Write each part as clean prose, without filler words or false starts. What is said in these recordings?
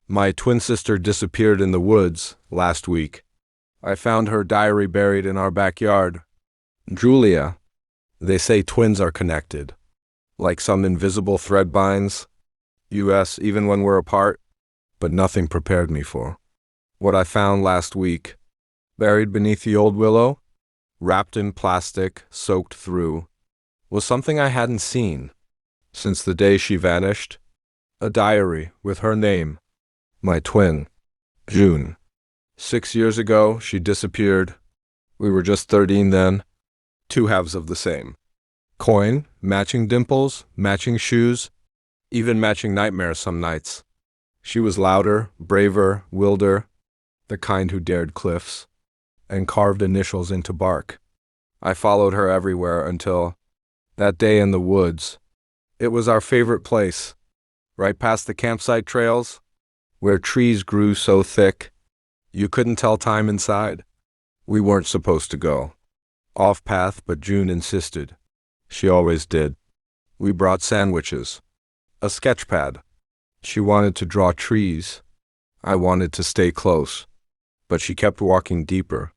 My twin sister disappeared in the woods last week. I found her diary buried in our backyard. Julia, they say twins are connected, like some invisible thread binds us even when we're apart, but nothing prepared me for what I found last week, buried beneath the old willow, wrapped in plastic, soaked through, was something I hadn't seen since the day she vanished. A diary with her name, my twin, June. 6 years ago, she disappeared. We were just 13 then. Two halves of the same coin, matching dimples, matching shoes, even matching nightmares some nights. She was louder, braver, wilder, the kind who dared cliffs, and carved initials into bark. I followed her everywhere until that day in the woods. It was our favorite place, right past the campsite trails, where trees grew so thick you couldn't tell time inside. We weren't supposed to go off path, but June insisted. She always did. We brought sandwiches, a sketch pad. She wanted to draw trees. I wanted to stay close, but she kept walking deeper,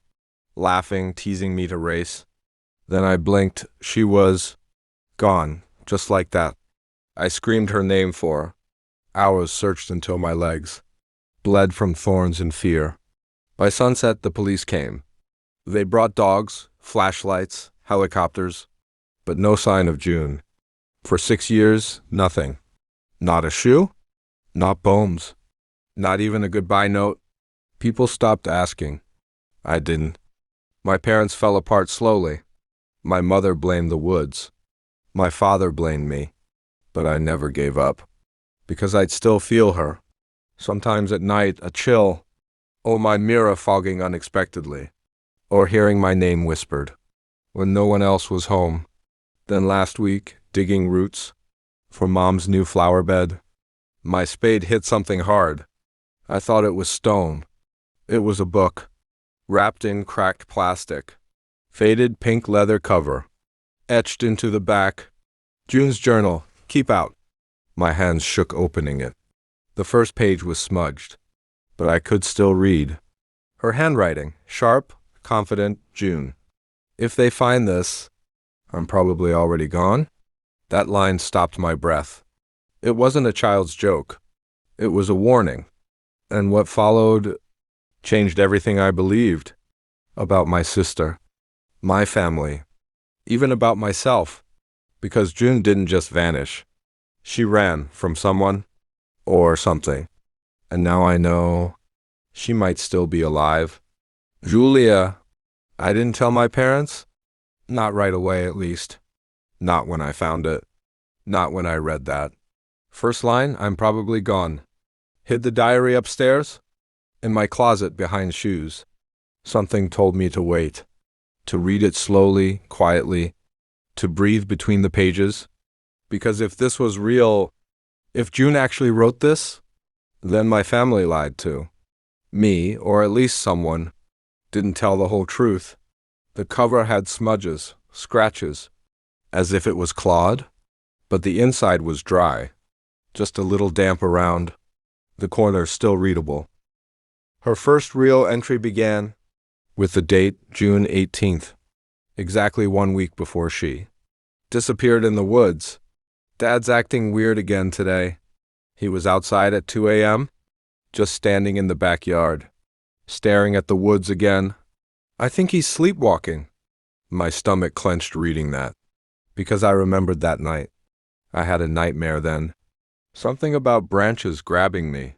laughing, teasing me to race. Then I blinked. She was gone, just like that. I screamed her name for her. Hours searched until my legs bled from thorns and fear. By sunset, the police came. They brought dogs, flashlights, helicopters, but no sign of June. For 6 years, nothing. Not a shoe, not bones, not even a goodbye note. People stopped asking. I didn't. My parents fell apart slowly. My mother blamed the woods. My father blamed me. But I never gave up, because I'd still feel her. Sometimes at night, a chill, or my mirror fogging unexpectedly, or hearing my name whispered, when no one else was home. Then last week, digging roots for Mom's new flower bed, my spade hit something hard. I thought it was stone. It was a book, wrapped in cracked plastic, faded pink leather cover, etched into the back, June's journal, keep out. My hands shook opening it. The first page was smudged, but I could still read. Her handwriting, sharp, confident, June. If they find this, I'm probably already gone. That line stopped my breath. It wasn't a child's joke. It was a warning. And what followed changed everything I believed about my sister, my family, even about myself. Because June didn't just vanish. She ran from someone or something. And now I know she might still be alive. Julia, I didn't tell my parents. Not right away, at least. Not when I found it. Not when I read that. First line, I'm probably gone. Hid the diary upstairs, in my closet behind shoes. Something told me to wait, to read it slowly, quietly, to breathe between the pages. Because if this was real, if June actually wrote this, then my family lied too. Me, or at least someone, didn't tell the whole truth. The cover had smudges, scratches, as if it was clawed, but the inside was dry, just a little damp around, the corners still readable. Her first real entry began with the date June 18th, exactly 1 week before she disappeared in the woods. Dad's acting weird again today. He was outside at 2 a.m., just standing in the backyard, staring at the woods again. I think he's sleepwalking. My stomach clenched reading that, because I remembered that night. I had a nightmare then. Something about branches grabbing me.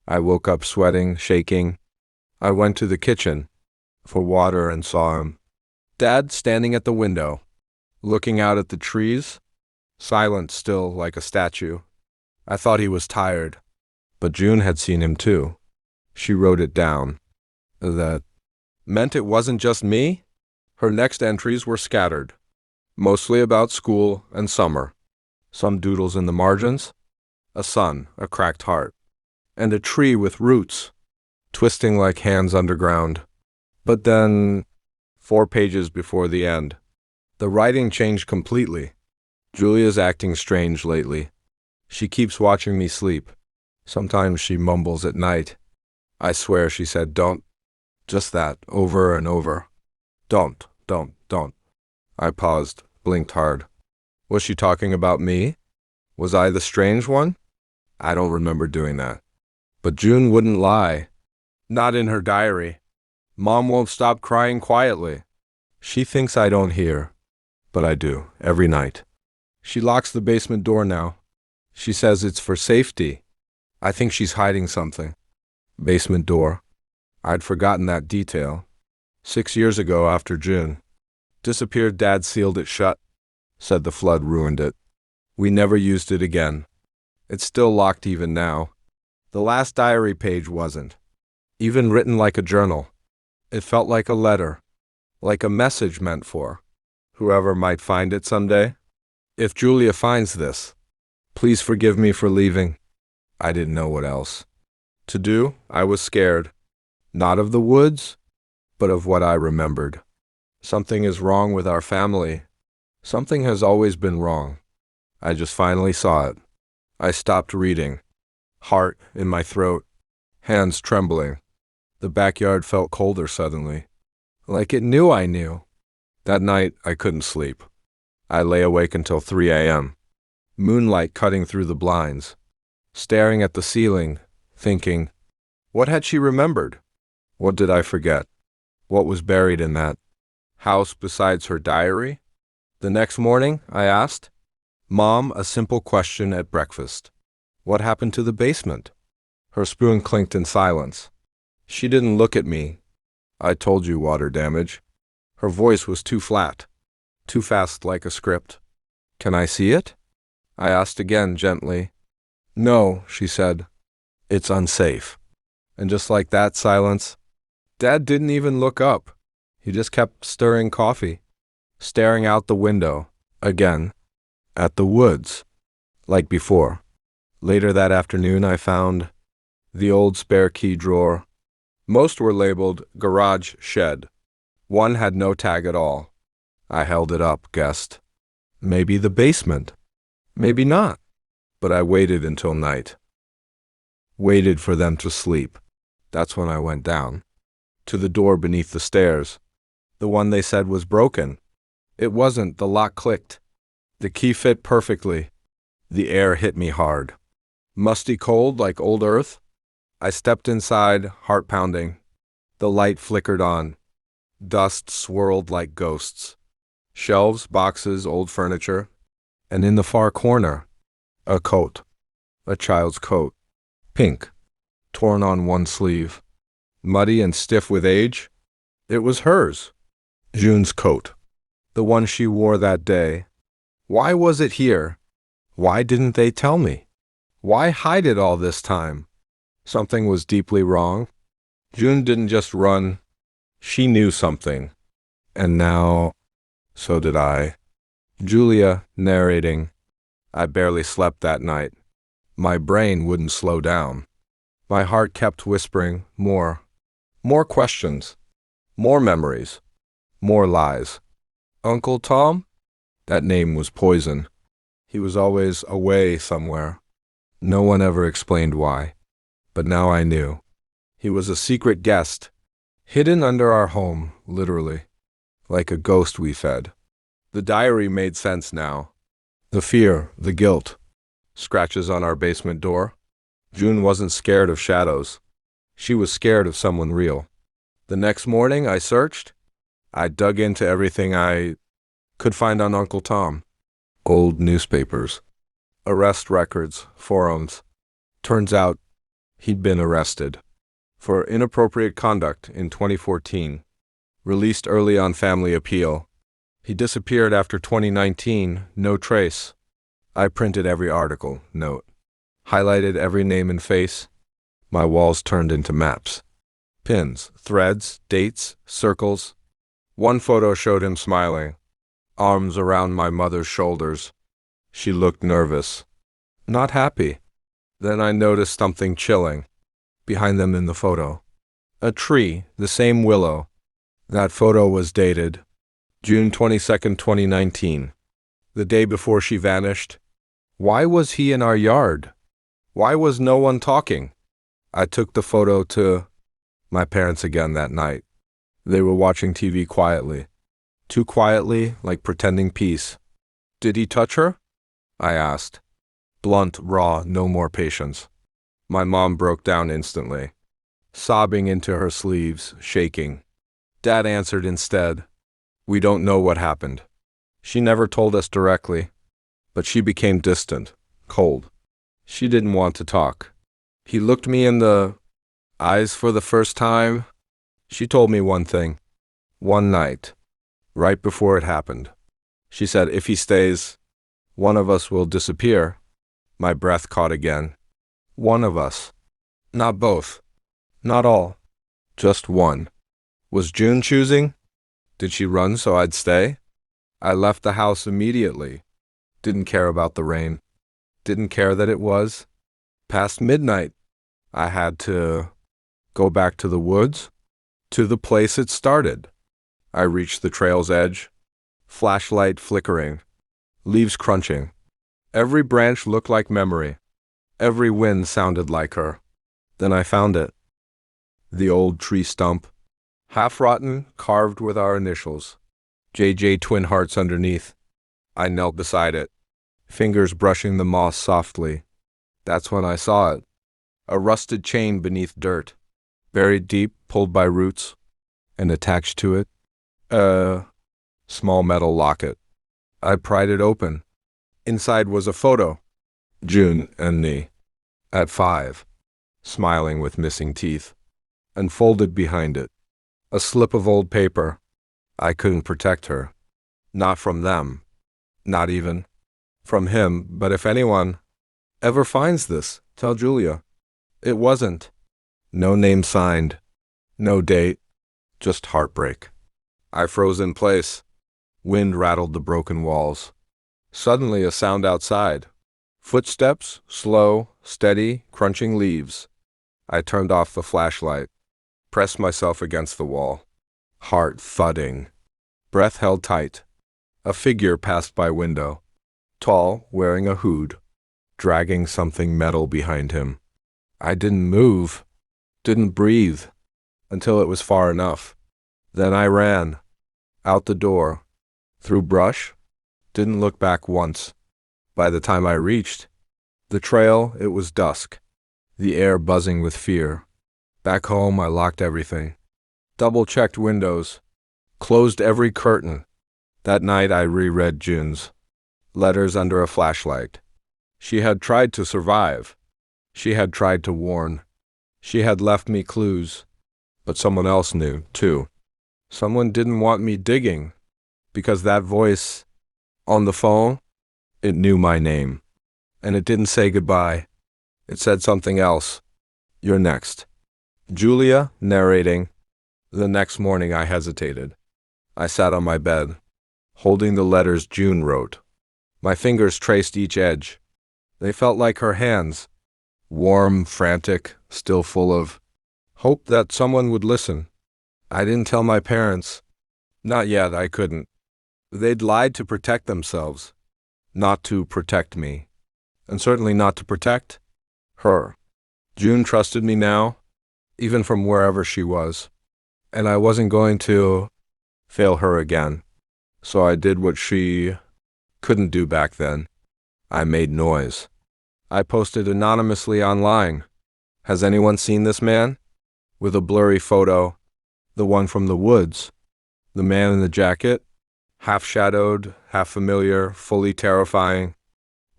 I woke up sweating, shaking. I went to the kitchen for water and saw him. Dad standing at the window, looking out at the trees, silent still like a statue. I thought he was tired, but June had seen him too. She wrote it down. That meant it wasn't just me. Her next entries were scattered, mostly about school and summer. Some doodles in the margins, a sun, a cracked heart, and a tree with roots, twisting like hands underground. But then, 4 pages before the end, the writing changed completely. Julia's acting strange lately. She keeps watching me sleep, Sometimes she mumbles at night. I swear she said don't. Just that, over and over. Don't, don't. I paused, blinked hard. Was she talking about me? Was I the strange one? I don't remember doing that. But June wouldn't lie. Not in her diary. Mom won't stop crying quietly. She thinks I don't hear, but I do, every night. She locks the basement door now. She says it's for safety. I think she's hiding something. Basement door. I'd forgotten that detail. 6 years ago, after June disappeared, Dad sealed it shut. Said the flood ruined it. We never used it again. It's still locked even now. The last diary page wasn't. Even written like a journal. It felt like a letter. Like a message meant for whoever might find it someday. If Julia finds this, please forgive me for leaving. I didn't know what else to do. I was scared. Not of the woods, but of what I remembered. Something is wrong with our family. Something has always been wrong. I just finally saw it. I stopped reading. Heart in my throat. Hands trembling. The backyard felt colder suddenly. Like it knew I knew. That night, I couldn't sleep. I lay awake until 3 a.m. Moonlight cutting through the blinds. Staring at the ceiling, thinking, what had she remembered? What did I forget? What was buried in that house besides her diary? The next morning, I asked Mom a simple question at breakfast. What happened to the basement? Her spoon clinked in silence. She didn't look at me. I told you water damage. Her voice was too flat, too fast like a script. Can I see it? I asked again gently. No, she said. It's unsafe. And just like that silence, Dad didn't even look up. He just kept stirring coffee, staring out the window, again, at the woods, like before. Later that afternoon, I found the old spare key drawer. Most were labeled garage shed. One had no tag at all. I held it up, guessed. Maybe the basement. Maybe not. But I waited until night. Waited for them to sleep. That's when I went down. To the door beneath the stairs. The one they said was broken. It wasn't. The lock clicked. The key fit perfectly. The air hit me hard. Musty cold like old earth. I stepped inside, heart pounding. The light flickered on. Dust swirled like ghosts. Shelves, boxes, old furniture. And in the far corner, a coat. A child's coat. Pink. Torn on one sleeve. Muddy and stiff with age. It was hers. June's coat. The one she wore that day. Why was it here? Why didn't they tell me? Why hide it all this time? Something was deeply wrong. June didn't just run. She knew something. And now, so did I. Julia narrating. I barely slept that night. My brain wouldn't slow down. My heart kept whispering more. More questions. More memories. More lies. Uncle Tom? That name was poison. He was always away somewhere. No one ever explained why. But now I knew. He was a secret guest, hidden under our home, literally, like a ghost we fed. The diary made sense now. The fear, the guilt. Scratches on our basement door. June wasn't scared of shadows. She was scared of someone real. The next morning, I searched. I dug into everything I could find on Uncle Tom. Old newspapers, arrest records, forums. Turns out he'd been arrested for inappropriate conduct in 2014, released early on family appeal. He disappeared after 2019, no trace. I printed every article, note, highlighted every name and face. My walls turned into maps. Pins, threads, dates, circles. One photo showed him smiling, arms around my mother's shoulders. She looked nervous, not happy. Then I noticed something chilling behind them in the photo. A tree, the same willow. That photo was dated June 22nd, 2019, the day before she vanished. Why was he in our yard? Why was no one talking? I took the photo to my parents again that night. They were watching TV quietly. Too quietly, like pretending peace. Did he touch her? I asked. Blunt, raw, no more patience. My mom broke down instantly, sobbing into her sleeves, shaking. Dad answered instead. We don't know what happened. She never told us directly, but she became distant, cold. She didn't want to talk. He looked me in the eyes for the first time. She told me one thing. One night, right before it happened. She said, if he stays, one of us will disappear. My breath caught again. One of us. Not both. Not all. Just one. Was June choosing? Did she run so I'd stay? I left the house immediately. Didn't care about the rain. Didn't care that it was past midnight. I had to go back to the woods, to the place it started. I reached the trail's edge, flashlight flickering, leaves crunching. Every branch looked like memory. Every wind sounded like her. Then I found it. The old tree stump, half-rotten, carved with our initials. JJ twin hearts underneath. I knelt beside it, fingers brushing the moss softly. That's when I saw it. A rusted chain beneath dirt, buried deep, pulled by roots, and attached to it, a small metal locket. I pried it open. Inside was a photo. June and me, at 5, smiling with missing teeth, and folded behind it, a slip of old paper. I couldn't protect her. Not from them. Not even from him, but if anyone ever finds this, tell Julia. It wasn't. No name signed. No date. Just heartbreak. I froze in place. Wind rattled the broken walls. Suddenly a sound outside. Footsteps, slow, steady, crunching leaves. I turned off the flashlight, pressed myself against the wall. Heart thudding. Breath held tight. A figure passed by window. Tall, wearing a hood, dragging something metal behind him. I didn't move, didn't breathe, until it was far enough. Then I ran, out the door, through brush, didn't look back once. By the time I reached the trail, it was dusk, the air buzzing with fear. Back home, I locked everything, double-checked windows, closed every curtain. That night, I reread June's letters under a flashlight. She had tried to survive. She had tried to warn. She had left me clues. But someone else knew, too. Someone didn't want me digging, because that voice on the phone, it knew my name. And it didn't say goodbye. It said something else. You're next. Julia, narrating. The next morning I hesitated. I sat on my bed, holding the letters June wrote. My fingers traced each edge. They felt like her hands, warm, frantic, still full of hope that someone would listen. I didn't tell my parents. Not yet, I couldn't. They'd lied to protect themselves, not to protect me, and certainly not to protect her. June trusted me now, even from wherever she was, and I wasn't going to fail her again. So I did what she couldn't do back then. I made noise. I posted anonymously online. Has anyone seen this man? With a blurry photo, the one from the woods. The man in the jacket, half shadowed, half familiar, fully terrifying.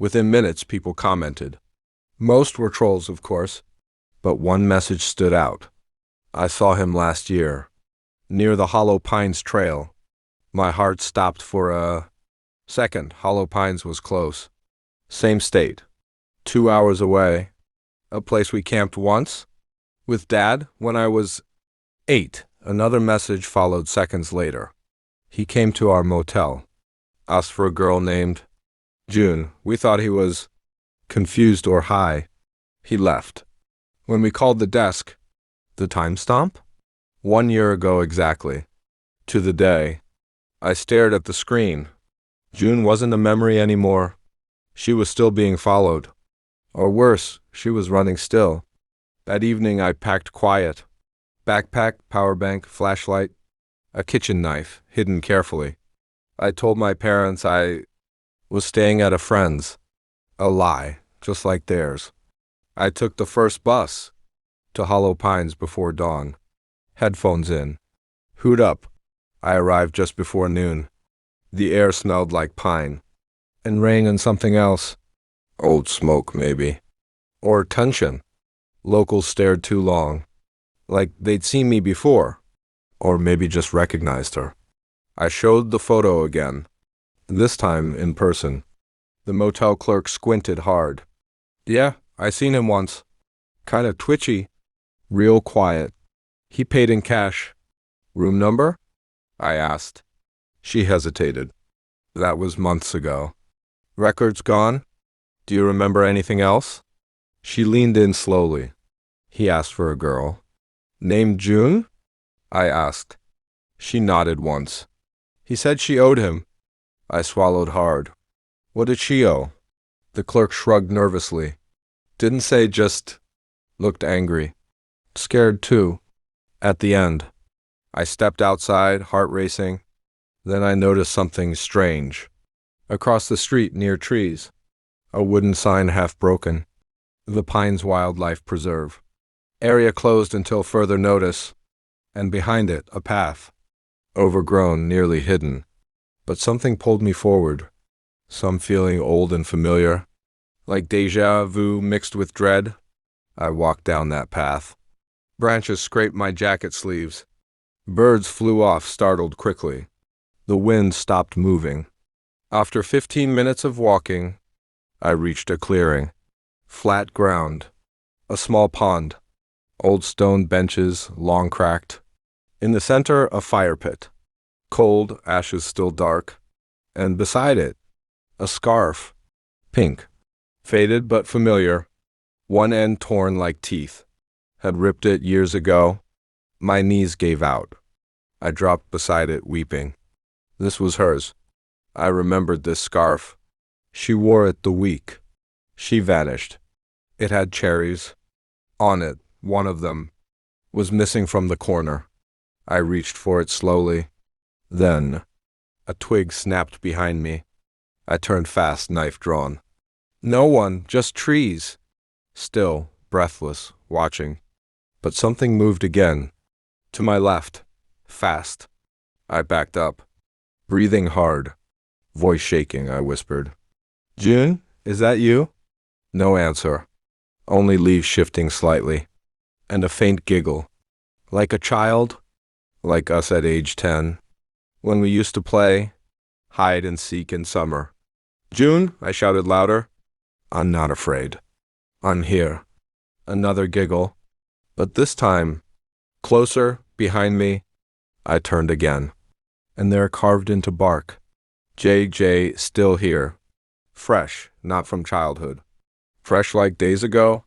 Within minutes, people commented. Most were trolls, of course, but one message stood out. I saw him last year, near the Hollow Pines Trail. My heart stopped for a second. Hollow Pines was close. Same state. 2 hours away. A place we camped once with Dad when I was 8. Another message followed seconds later. He came to our motel. Asked for a girl named June. We thought he was confused or high. He left. When we called the desk, the time stamp? 1 year ago exactly. To the day. I stared at the screen. June wasn't a memory anymore. She was still being followed. Or worse, she was running still. That evening I packed quiet. Backpack, power bank, flashlight, a kitchen knife, hidden carefully. I told my parents I was staying at a friend's. A lie, just like theirs. I took the first bus to Hollow Pines before dawn. Headphones in. Hood up. I arrived just before noon. The air smelled like pine. And rain and something else. Old smoke, maybe. Or tension. Locals stared too long. Like they'd seen me before. Or maybe just recognized her. I showed the photo again. This time in person. The motel clerk squinted hard. Yeah, I seen him once. Kinda twitchy. Real quiet. He paid in cash. Room number? I asked. She hesitated. That was months ago. Records gone? Do you remember anything else? She leaned in slowly. He asked for a girl. Named June? I asked. She nodded once. He said she owed him. I swallowed hard. What did she owe? The clerk shrugged nervously. Didn't say, just looked angry. Scared too. At the end, I stepped outside, heart racing. Then I noticed something strange. Across the street, near trees, a wooden sign half broken. The Pines Wildlife Preserve. Area closed until further notice. And behind it, a path. Overgrown, nearly hidden. But something pulled me forward. Some feeling old and familiar. Like déjà vu mixed with dread. I walked down that path. Branches scraped my jacket sleeves. Birds flew off, startled quickly. The wind stopped moving. After 15 minutes of walking, I reached a clearing. Flat ground. A small pond. Old stone benches, long cracked. In the center, a fire pit. Cold, ashes still dark. And beside it, a scarf. Pink. Faded but familiar. One end torn like teeth. Had ripped it years ago. My knees gave out. I dropped beside it, weeping. This was hers. I remembered this scarf. She wore it the week. She vanished. It had cherries. On it, one of them, was missing from the corner. I reached for it slowly. Then, a twig snapped behind me. I turned fast, knife drawn. No one, just trees. Still, breathless, watching. But something moved again. To my left. Fast. I backed up. Breathing hard. Voice shaking, I whispered. June, is that you? No answer. Only leaves shifting slightly. And a faint giggle. Like a child. Like us at age 10. When we used to play. Hide and seek in summer. June, I shouted louder. I'm not afraid. I'm here. Another giggle. But this time, closer, behind me, I turned again. And there carved into bark. JJ still here. Fresh, not from childhood. Fresh like days ago.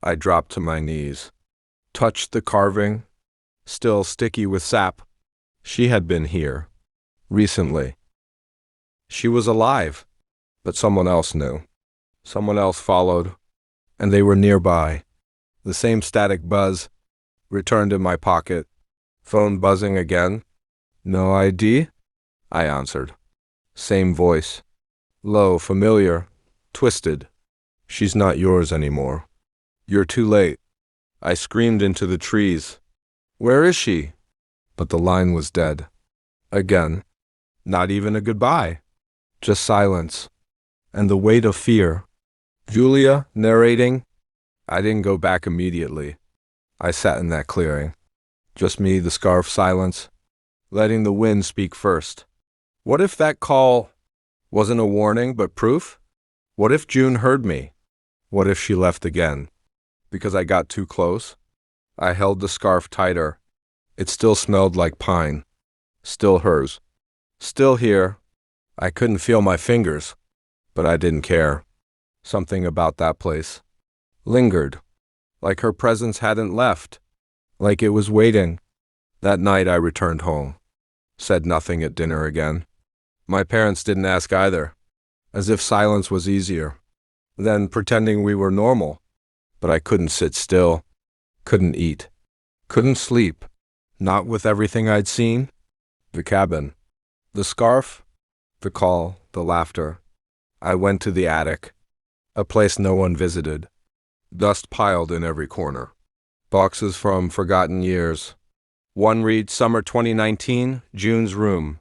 I dropped to my knees. Touched the carving. Still sticky with sap. She had been here. Recently. She was alive. But someone else knew. Someone else followed. And they were nearby. The same static buzz. Returned in my pocket. Phone buzzing again. No ID? I answered. Same voice. Low, familiar. Twisted. She's not yours anymore. You're too late. I screamed into the trees. Where is she? But the line was dead. Again. Not even a goodbye. Just silence. And the weight of fear. Julia, narrating. I didn't go back immediately. I sat in that clearing. Just me, the scarf, silence. Letting the wind speak first. What if that call wasn't a warning but proof? What if June heard me? What if she left again? Because I got too close? I held the scarf tighter. It still smelled like pine. Still hers. Still here. I couldn't feel my fingers, but I didn't care. Something about that place lingered, like her presence hadn't left, like it was waiting. That night I returned home. Said nothing at dinner again. My parents didn't ask either, as if silence was easier. then pretending we were normal. But I couldn't sit still, couldn't eat, couldn't sleep. Not with everything I'd seen. The cabin, the scarf, the call, the laughter. I went to the attic, a place no one visited. Dust piled in every corner. Boxes from forgotten years. One read Summer 2019, June's room.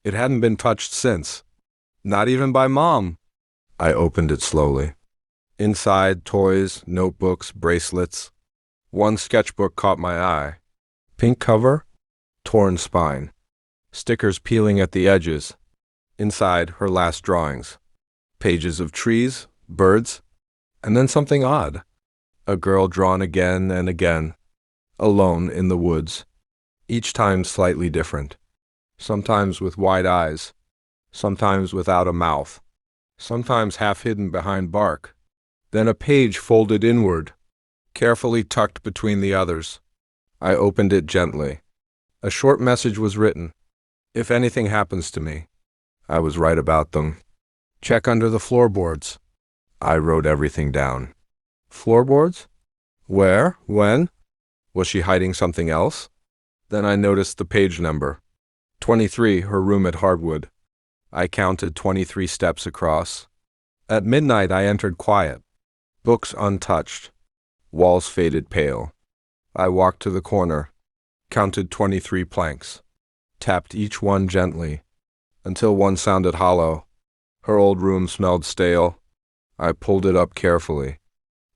It hadn't been touched since. Not even by Mom. I opened it slowly. Inside, toys, notebooks, bracelets. One sketchbook caught my eye. Pink cover, torn spine. Stickers peeling at the edges. Inside, her last drawings. Pages of trees, birds, and then something odd. A girl drawn again and again, alone in the woods. Each time slightly different. Sometimes with wide eyes, sometimes without a mouth, sometimes half hidden behind bark. Then a page folded inward, carefully tucked between the others. I opened it gently. A short message was written. If anything happens to me, I was right about them. Check under the floorboards. I wrote everything down. Floorboards? Where? When? Was she hiding something else? Then I noticed the page number. 23, her room at Hardwood. I counted 23 steps across. At midnight I entered quiet. Books untouched. Walls faded pale. I walked to the corner, counted 23 planks, tapped each one gently, until one sounded hollow. Her old room smelled stale. I pulled it up carefully,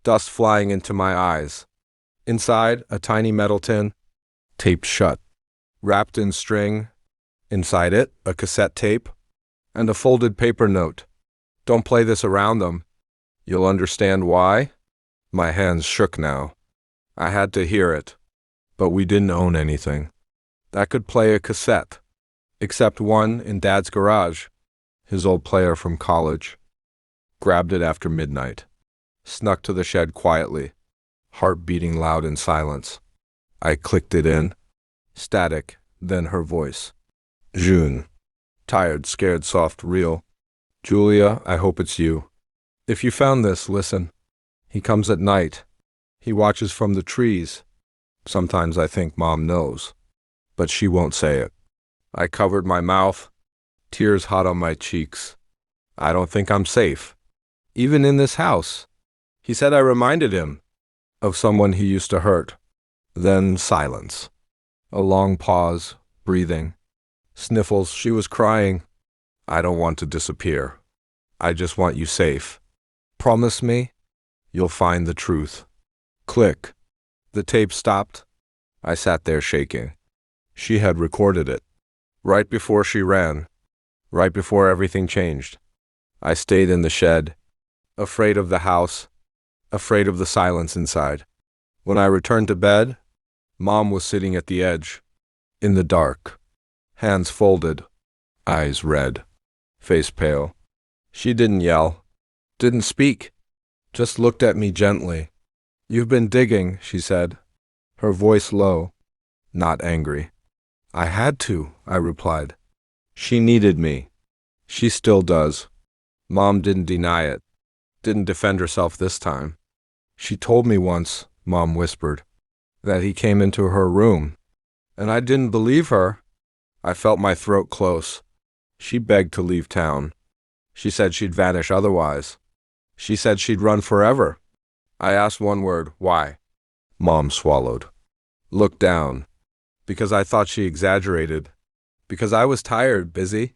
dust flying into my eyes. Inside, a tiny metal tin, taped shut, wrapped in string. Inside it, a cassette tape, and a folded paper note. Don't play this around them. You'll understand why. My hands shook now. I had to hear it, but we didn't own anything that could play a cassette, except one in Dad's garage, his old player from college. Grabbed it after midnight, snuck to the shed quietly, heart beating loud in silence. I clicked it in, static, then her voice. June. Tired, scared, soft, real. Julia, I hope it's you. If you found this, listen. He comes at night. He watches from the trees. Sometimes I think Mom knows, but she won't say it. I covered my mouth, tears hot on my cheeks. I don't think I'm safe, even in this house. He said I reminded him of someone he used to hurt. Then silence. A long pause, breathing. Sniffles, she was crying. I don't want to disappear. I just want you safe. Promise me you'll find the truth. Click. The tape stopped. I sat there shaking. She had recorded it. Right before she ran. Right before everything changed. I stayed in the shed, afraid of the house, afraid of the silence inside. When I returned to bed, Mom was sitting at the edge, in the dark, hands folded, eyes red, face pale. She didn't yell, didn't speak, just looked at me gently. You've been digging, she said, her voice low, not angry. I had to, I replied. She needed me. She still does. Mom didn't deny it, didn't defend herself this time. She told me once, Mom whispered, that he came into her room, and I didn't believe her. I felt my throat close. She begged to leave town. She said she'd vanish otherwise. She said she'd run forever. I asked one word, why? Mom swallowed. Looked down. Because I thought she exaggerated. Because I was tired, busy.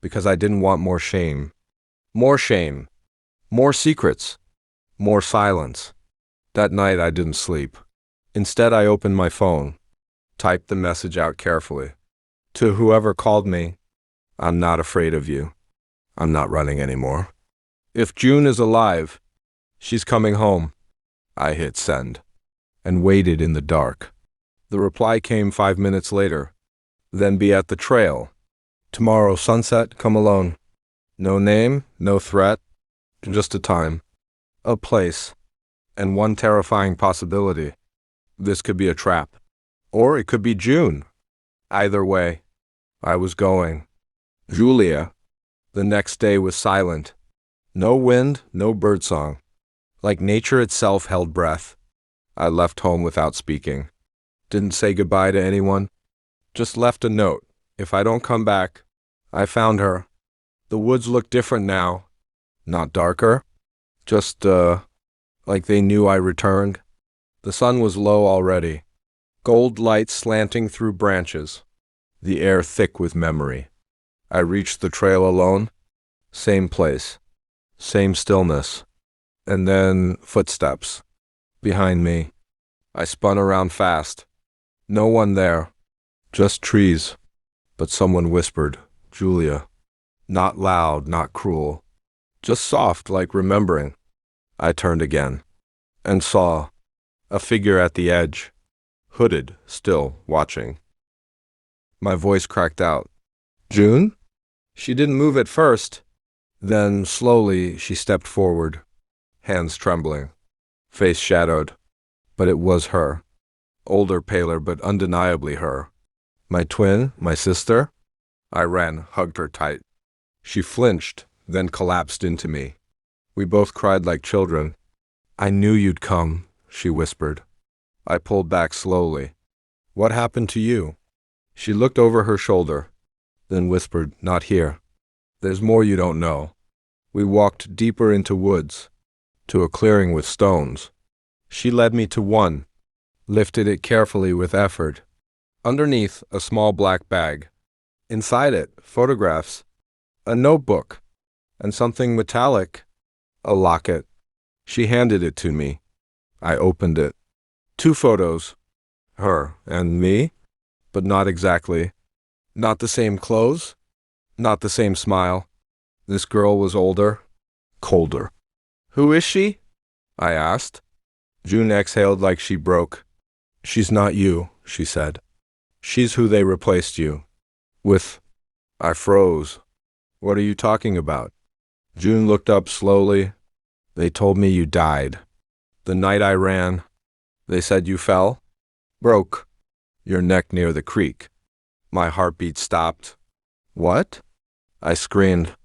Because I didn't want more shame. More shame. More secrets. More silence. That night I didn't sleep. Instead I opened my phone. Typed the message out carefully. To whoever called me, I'm not afraid of you. I'm not running anymore. If June is alive, she's coming home. I hit send and waited in the dark. The reply came 5 minutes later. Then be at the trail. Tomorrow sunset, come alone. No name, no threat, just a time, a place, and one terrifying possibility. This could be a trap. Or it could be June. Either way, I was going. Julia. The next day was silent. No wind, no birdsong. Like nature itself held breath. I left home without speaking. Didn't say goodbye to anyone. Just left a note. If I don't come back. I found her. The woods look different now. Not darker. Just, like they knew I returned. The sun was low already. Gold light slanting through branches. The air thick with memory. I reached the trail alone. Same place. Same stillness. And then footsteps. Behind me. I spun around fast. No one there. Just trees. But someone whispered, "Julia." Not loud, not cruel. Just soft, like remembering. I turned again. And saw a figure at the edge. Hooded, still, watching. My voice cracked out. "June?" She didn't move at first. Then, slowly, she stepped forward. Hands trembling. Face shadowed. But it was her. Older, paler, but undeniably her. My twin, my sister? I ran, hugged her tight. She flinched, then collapsed into me. We both cried like children. "I knew you'd come," she whispered. I pulled back slowly. "What happened to you?" She looked over her shoulder, then whispered, "Not here. There's more you don't know." We walked deeper into woods, to a clearing with stones. She led me to one, lifted it carefully with effort. Underneath, a small black bag. Inside it, photographs, a notebook, and something metallic, a locket. She handed it to me. I opened it. 2 photos, her and me, but not exactly. Not the same clothes, not the same smile. This girl was older, colder. "Who is she?" I asked. June exhaled like she broke. "She's not you," she said. "She's who they replaced you with." I froze. "What are you talking about?" June looked up slowly. "They told me you died. The night I ran. They said you fell? Broke your neck near the creek." My heartbeat stopped. "What?" I screamed.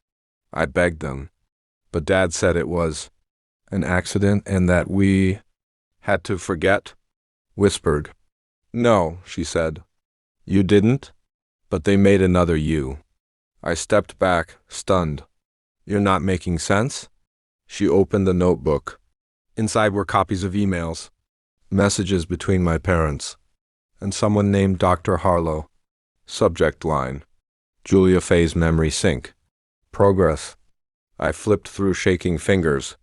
I begged them. But Dad said it was an accident and that we had to forget. Whispered. "No," she said. "You didn't, but they made another you." I stepped back, stunned. "You're not making sense?" She opened the notebook. Inside were copies of emails, messages between my parents, and someone named Dr. Harlow. Subject line: Julia Fay's memory sync. Progress. I flipped through shaking fingers.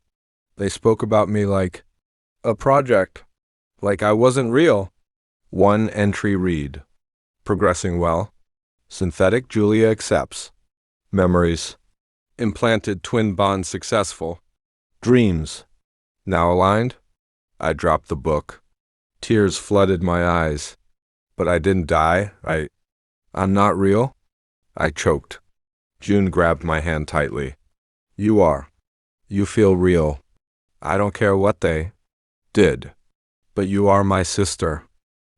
They spoke about me like a project, like I wasn't real. One entry read: progressing well. Synthetic Julia accepts. Memories. Implanted twin bond successful. Dreams. Now aligned? I dropped the book. Tears flooded my eyes. But I didn't die. I'm not real. I choked. June grabbed my hand tightly. "You are. You feel real. I don't care what they did. But you are my sister."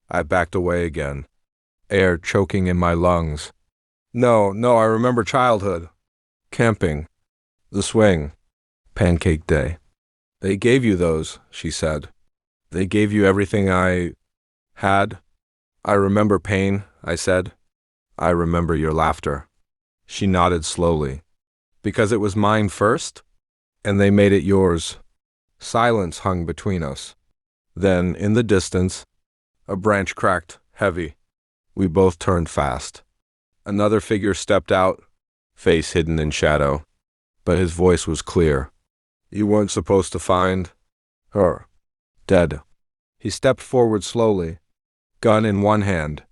I backed away again, air choking in my lungs. No, I remember childhood. Camping. The swing. Pancake day. "They gave you those," she said. "They gave you everything I had." "I remember pain," I said. "I remember your laughter." She nodded slowly. "Because it was mine first, and they made it yours." Silence hung between us. Then, in the distance, a branch cracked, heavy. We both turned fast. Another figure stepped out, face hidden in shadow, but his voice was clear. "You weren't supposed to find her dead." He stepped forward slowly, gun in one hand.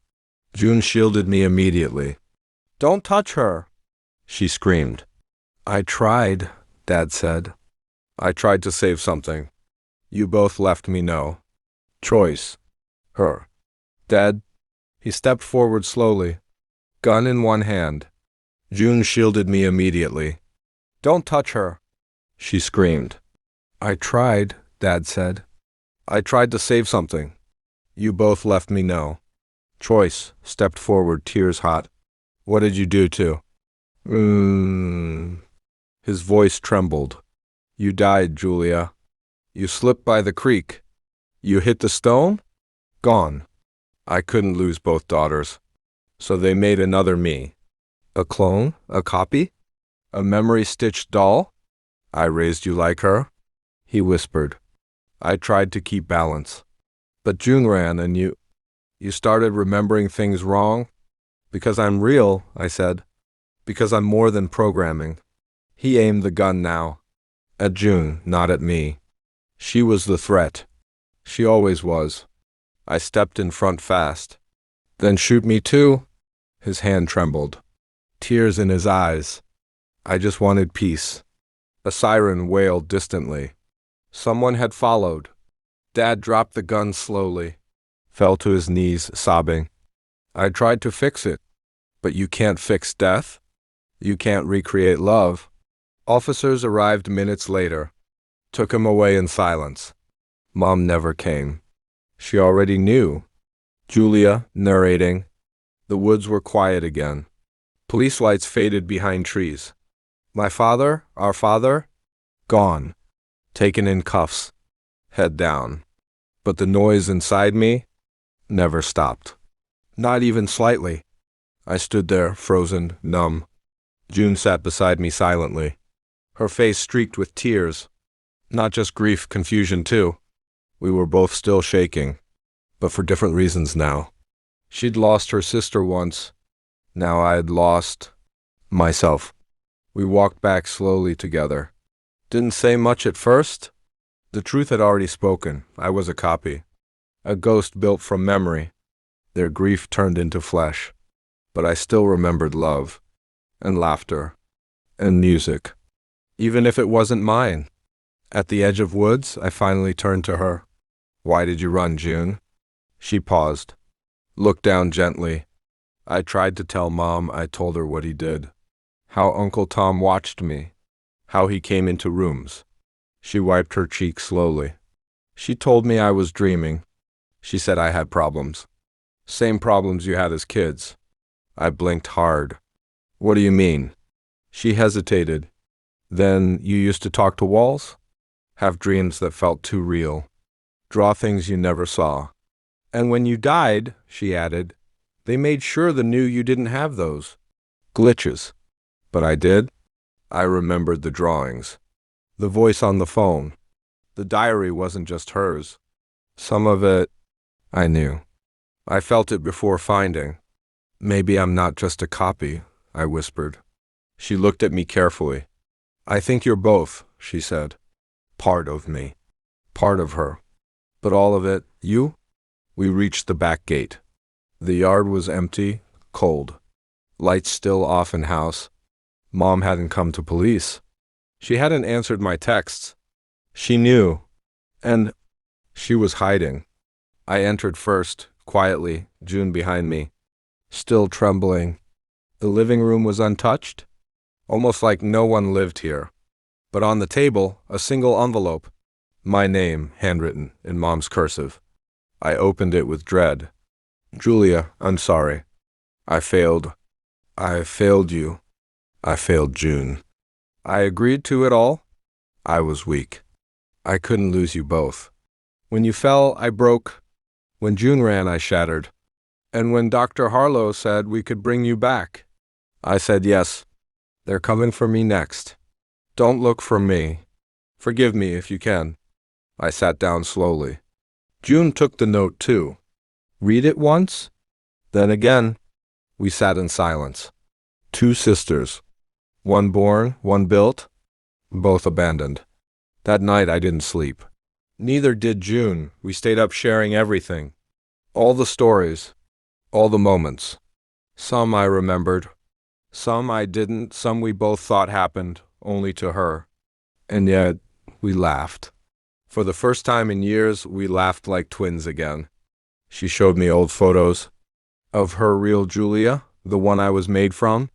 June shielded me immediately. "Don't touch her," she screamed. "I tried," Dad said. "I tried to save something. You both left me no choice." Her dead? He stepped forward slowly, gun in one hand. June shielded me immediately. "Don't touch her," she screamed. "I tried," Dad said. "I tried to save something. You both left me no choice." Stepped forward, tears hot. "What did you do to?" His His voice trembled. You died, Julia. You slipped by the creek. You hit the stone? Gone. I couldn't lose both daughters. So they made another me. A clone? A copy? A memory-stitched doll? I raised you like her? He whispered. I tried to keep balance. But June ran and you started remembering things wrong? Because I'm real, I said. Because I'm more than programming. He aimed the gun now. At June, not at me. She was the threat. She always was. I stepped in front fast. Then shoot me too? His hand trembled. Tears in his eyes. I just wanted peace. A siren wailed distantly. Someone had followed. Dad dropped the gun slowly, fell to his knees, sobbing. I tried to fix it. But you can't fix death. You can't recreate love. Officers arrived minutes later, took him away in silence. Mom never came. She already knew. Julia, narrating. The woods were quiet again. Police lights faded behind trees. My father, our father, gone. Taken in cuffs, head down. But the noise inside me never stopped. Not even slightly. I stood there, frozen, numb. June sat beside me silently. Her face streaked with tears. Not just grief, confusion too. We were both still shaking, but for different reasons now. She'd lost her sister once. Now I had lost myself. We walked back slowly together. Didn't say much at first. The truth had already spoken. I was a copy. A ghost built from memory. Their grief turned into flesh. But I still remembered love, and laughter, and music, even if it wasn't mine. At the edge of woods, I finally turned to her. Why did you run, June? She paused, looked down gently. I tried to tell Mom. I told her what he did, how Uncle Tom watched me, how he came into rooms. She wiped her cheek slowly. She told me I was dreaming. She said I had problems. Same problems you had as kids. I blinked hard. What do you mean? She hesitated. Then you used to talk to walls? Have dreams that felt too real. Draw things you never saw. And when you died, she added, they made sure they knew you didn't have those. Glitches. But I did. I remembered the drawings. The voice on the phone. The diary wasn't just hers. Some of it, I knew. I felt it before finding. Maybe I'm not just a copy, I whispered. She looked at me carefully. I think you're both, she said. Part of me. Part of her. But all of it, you? We reached the back gate. The yard was empty, cold. Lights still off in house. Mom hadn't come to police. She hadn't answered my texts. She knew. And she was hiding. I entered first, quietly, June behind me. Still trembling. The living room was untouched, almost like no one lived here. But on the table, a single envelope. My name, handwritten in Mom's cursive. I opened it with dread. Julia, I'm sorry. I failed. I failed you. I failed June. I agreed to it all. I was weak. I couldn't lose you both. When you fell, I broke. When June ran, I shattered. And when Dr. Harlow said we could bring you back, I said yes. They're coming for me next. Don't look for me. Forgive me if you can. I sat down slowly. June took the note too. Read it once, then again. We sat in silence. 2 sisters. One born, one built, both abandoned. That night I didn't sleep. Neither did June. We stayed up sharing everything. All the stories. All the moments. Some I remembered. Some I didn't. Some we both thought happened, only to her. And yet, we laughed. For the first time in years, we laughed like twins again. She showed me old photos of her real Julia, the one I was made from,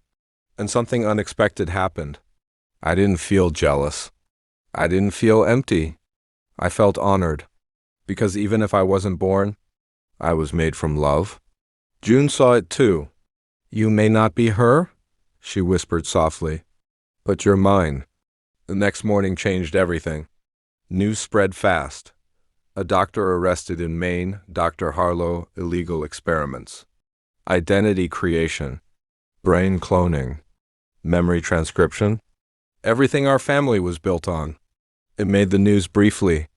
and something unexpected happened. I didn't feel jealous. I didn't feel empty. I felt honored, because even if I wasn't born, I was made from love. June saw it too. You may not be her, she whispered softly, but you're mine. The next morning changed everything. News spread fast. A doctor arrested in Maine, Dr. Harlow, illegal experiments. Identity creation. Brain cloning. Memory transcription. Everything our family was built on. It made the news briefly,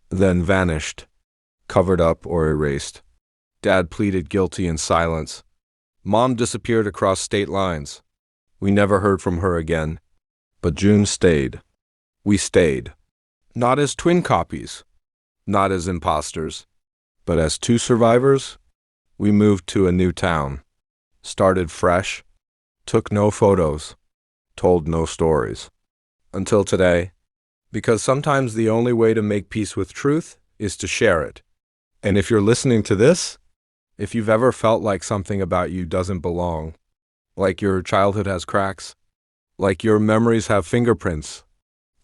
then vanished, covered up or erased. Dad pleaded guilty in silence. Mom disappeared across state lines. We never heard from her again. But June stayed. We stayed. Not as twin copies, not as imposters, but as two survivors. We moved to a new town, started fresh, took no photos, told no stories. Until today, because sometimes the only way to make peace with truth is to share it. And if you're listening to this, if you've ever felt like something about you doesn't belong, like your childhood has cracks, like your memories have fingerprints,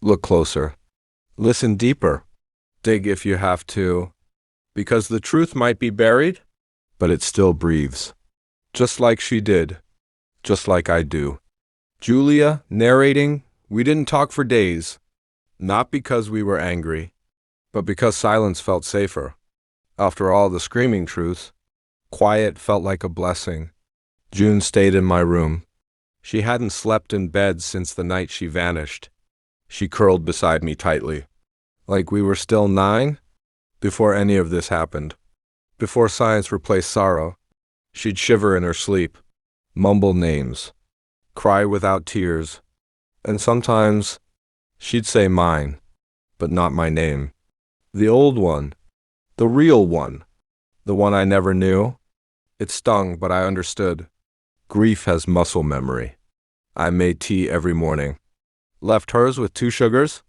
look closer. Listen deeper. Dig if you have to, because the truth might be buried, but it still breathes. Just like she did, just like I do. Julia, narrating, we didn't talk for days, not because we were angry, but because silence felt safer. After all the screaming truth, quiet felt like a blessing. June stayed in my room. She hadn't slept in bed since the night she vanished. She curled beside me tightly, like we were still 9, before any of this happened. Before science replaced sorrow, she'd shiver in her sleep, mumble names, cry without tears, and sometimes she'd say mine, but not my name. The old one, the real one, the one I never knew. It stung, but I understood. Grief has muscle memory. I made tea every morning. Left hers with 2 sugars,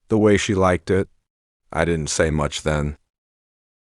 the way she liked it. I didn't say much then.